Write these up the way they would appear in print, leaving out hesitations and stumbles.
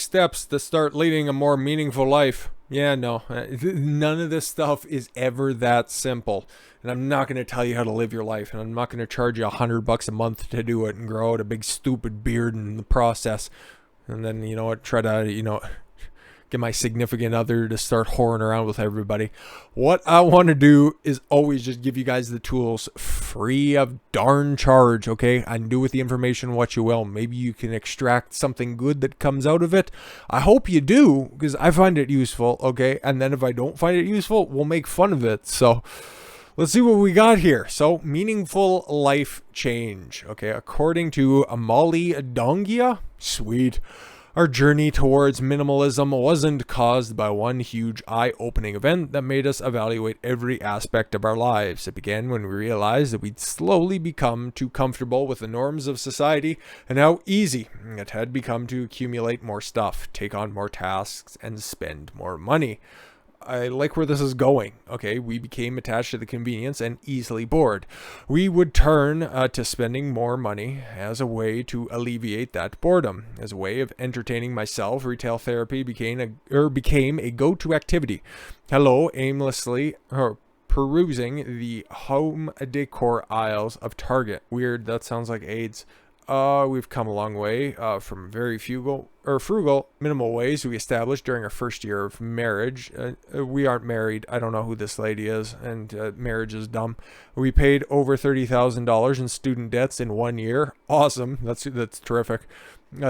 Steps to start leading a more meaningful life. Yeah, no, none of this stuff is ever that simple. And I'm not going to tell you how to live your life, and I'm not going to charge you $100 a month to do it and grow out a big stupid beard in the process. And then, you know what, try to, get my significant other to start whoring around with everybody. What I want to do is always just give you guys the tools free of darn charge, okay? And do with the information what you will. Maybe you can extract something good that comes out of it. I hope you do, because I find it useful, okay? And then if I don't find it useful, we'll make fun of it. So let's see what we got here. So, meaningful life change, okay? According to Amali Dongia, sweet. Our journey towards minimalism wasn't caused by one huge eye-opening event that made us evaluate every aspect of our lives. It began when we realized that we'd slowly become too comfortable with the norms of society and how easy it had become to accumulate more stuff, take on more tasks, and spend more money. I like where this is going. Okay, we became attached to the convenience and easily bored. We would turn to spending more money as a way to alleviate that boredom. As a way of entertaining myself, retail therapy became a go-to activity. Hello, aimlessly perusing the home decor aisles of Target. Weird, that sounds like AIDS. We've come a long way from very frugal, minimal ways we established during our first year of marriage. We aren't married. I don't know who this lady is, and marriage is dumb. We paid over $30,000 in student debts in 1 year. Awesome. That's terrific.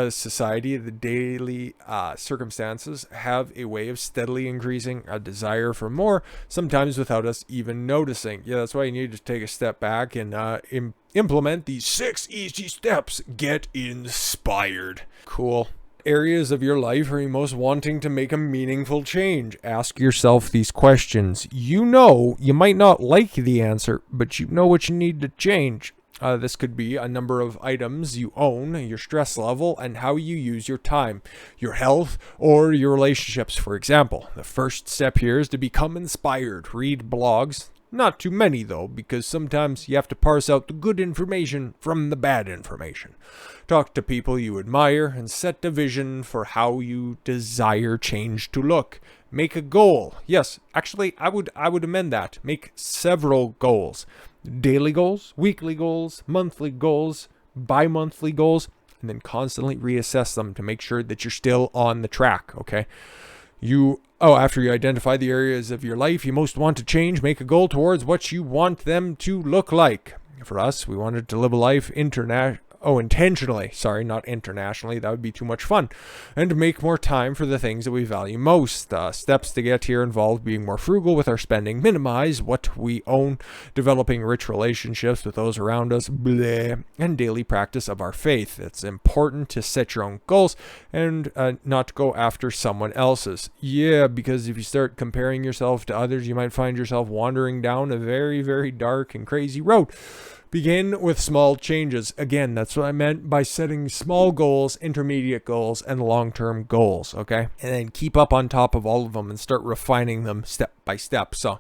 Society, the daily circumstances have a way of steadily increasing a desire for more, sometimes without us even noticing. Yeah, that's why you need to take a step back and implement these 6 easy steps. Get inspired. Cool. Areas of your life are you most wanting to make a meaningful change? Ask yourself these questions. You know, you might not like the answer, but you know what you need to change. This could be a number of items you own, your stress level, and how you use your time, your health, or your relationships, for example. The first step here is to become inspired. Read blogs. Not too many, though, because sometimes you have to parse out the good information from the bad information. Talk to people you admire and set a vision for how you desire change to look. Make a goal. Yes, actually, I would amend that. Make several goals. Daily goals, weekly goals, monthly goals, bi-monthly goals, and then constantly reassess them to make sure that you're still on the track, okay? After you identify the areas of your life you most want to change, make a goal towards what you want them to look like. For us, we wanted to live a life intentionally. Sorry, not internationally. That would be too much fun. And make more time for the things that we value most. Steps to get here involve being more frugal with our spending, minimize what we own, developing rich relationships with those around us, and daily practice of our faith. It's important to set your own goals and not go after someone else's. Yeah, because if you start comparing yourself to others, you might find yourself wandering down a very, very dark and crazy road. Begin with small changes. Again, that's what I meant by setting small goals, intermediate goals, and long-term goals, okay? And then keep up on top of all of them and start refining them step by step. So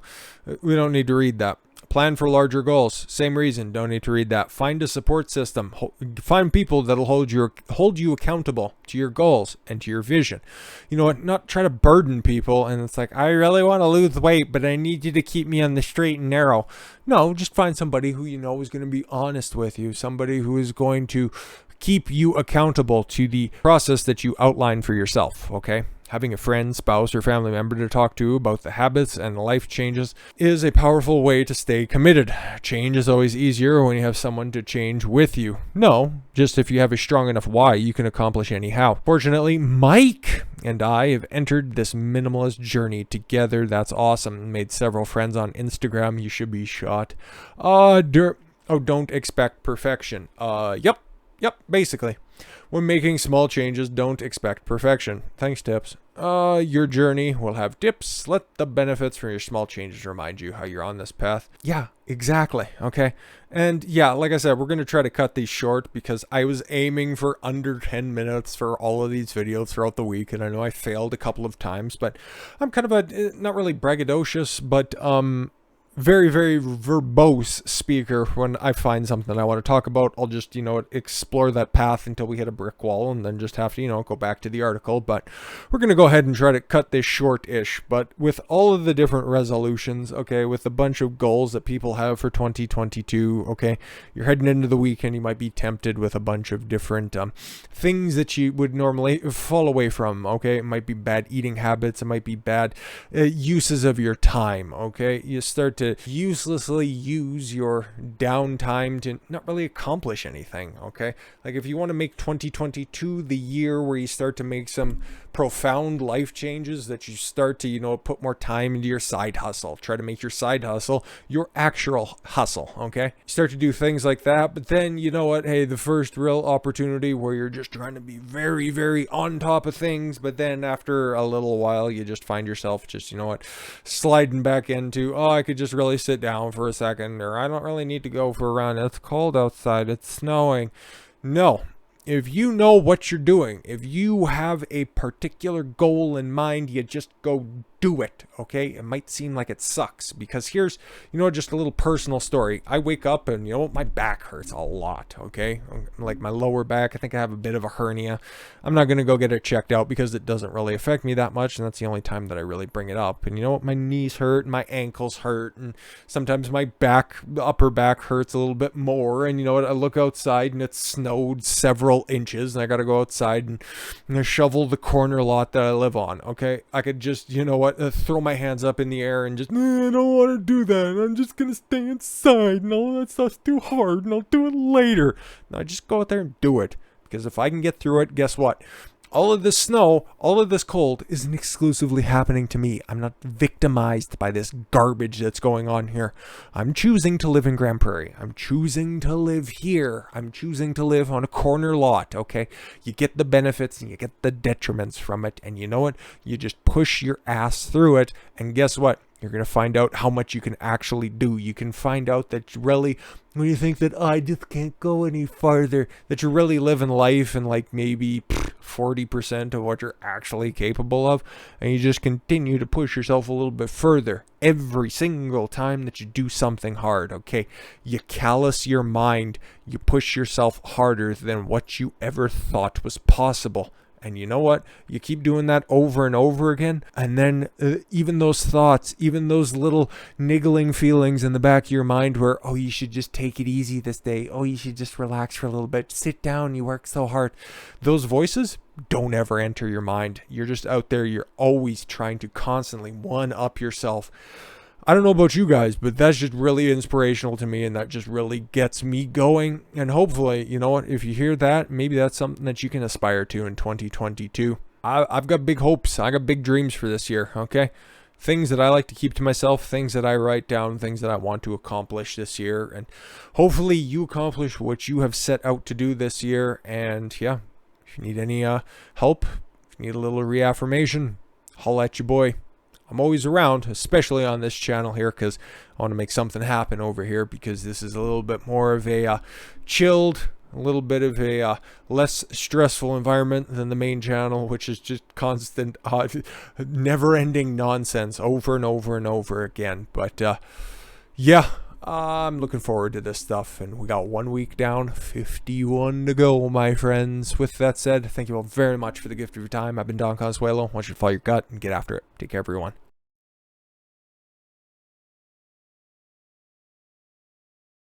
we don't need to read that. Plan for larger goals. Same reason. Don't need to read that. Find a support system. Find people that'll hold you accountable to your goals and to your vision. You know what? Not try to burden people. And it's like, I really want to lose weight, but I need you to keep me on the straight and narrow. No, just find somebody who you know is going to be honest with you. Somebody who is going to keep you accountable to the process that you outline for yourself. Okay? Having a friend, spouse, or family member to talk to about the habits and the life changes is a powerful way to stay committed. Change is always easier when you have someone to change with you. No, just if you have a strong enough why, you can accomplish anyhow. Fortunately, Mike and I have entered this minimalist journey together. That's awesome. Made several friends on Instagram. You should be shot. Don't expect perfection. Yep, basically. When making small changes, don't expect perfection. Thanks, tips. Your journey will have dips. Let the benefits from your small changes remind you how you're on this path. Yeah, exactly. Okay. And yeah, like I said, we're going to try to cut these short because I was aiming for under 10 minutes for all of these videos throughout the week. And I know I failed a couple of times, but I'm kind of not really braggadocious, but very, very verbose speaker. When I find something I want to talk about, I'll just, explore that path until we hit a brick wall and then just have to, go back to the article. But we're going to go ahead and try to cut this short-ish. But with all of the different resolutions, okay, with a bunch of goals that people have for 2022, okay, you're heading into the weekend, you might be tempted with a bunch of different things that you would normally fall away from, okay? It might be bad eating habits, it might be bad uses of your time, okay? You start to uselessly use your downtime to not really accomplish anything, okay? Like if you want to make 2022 the year where you start to make some profound life changes, that you start to, put more time into your side hustle, try to make your side hustle your actual hustle, okay? You start to do things like that, but then, you know what, hey, the first real opportunity where you're just trying to be very, very on top of things, but then after a little while, you just find yourself just, sliding back into, oh, I could just really sit down for a second, or I don't really need to go for a run. It's cold outside. It's snowing. No. If you know what you're doing, if you have a particular goal in mind, you just go do it, okay? It might seem like it sucks because here's, just a little personal story. I wake up and, my back hurts a lot, okay? Like my lower back, I think I have a bit of a hernia. I'm not going to go get it checked out because it doesn't really affect me that much, and that's the only time that I really bring it up. And my knees hurt, and my ankles hurt, and sometimes my upper back hurts a little bit more, and I look outside and it's snowed several inches, and I got to go outside and shovel the corner lot that I live on, okay? I could just, throw my hands up in the air and just, I don't want to do that. I'm just going to stay inside and all that stuff's too hard and I'll do it later. No, just go out there and do it. Because if I can get through it, guess what? All of this snow, all of this cold isn't exclusively happening to me. I'm not victimized by this garbage that's going on here. I'm choosing to live in Grand Prairie. I'm choosing to live here. I'm choosing to live on a corner lot, okay? You get the benefits and you get the detriments from it. And you know what? You just push your ass through it. And guess what? You're going to find out how much you can actually do. You can find out that really, when you think that I just can't go any farther, that you're really living life in like maybe 40% of what you're actually capable of. And you just continue to push yourself a little bit further every single time that you do something hard, okay? You callous your mind. You push yourself harder than what you ever thought was possible. And you know what? You keep doing that over and over again. And then even those thoughts, even those little niggling feelings in the back of your mind where, oh, you should just take it easy this day. Oh, you should just relax for a little bit. Sit down. You work so hard. Those voices don't ever enter your mind. You're just out there. You're always trying to constantly one-up yourself. I don't know about you guys, but that's just really inspirational to me, and that just really gets me going. And hopefully, you know what, if you hear that, maybe that's something that you can aspire to in 2022. I've got big hopes. I got big dreams for this year, okay? Things that I like to keep to myself, things that I write down, things that I want to accomplish this year. And hopefully you accomplish what you have set out to do this year. And yeah, if you need any help, if you need a little reaffirmation, holla at your boy. I'm always around, especially on this channel here, because I want to make something happen over here, because this is a little bit more of a chilled, a little bit of a less stressful environment than the main channel, which is just constant, never-ending nonsense over and over and over again. But yeah, I'm looking forward to this stuff, and we got 1 week down, 51 to go, my friends. With that said, thank you all very much for the gift of your time. I've been Don Consuelo. I want you to follow your gut and get after it. Take care, everyone.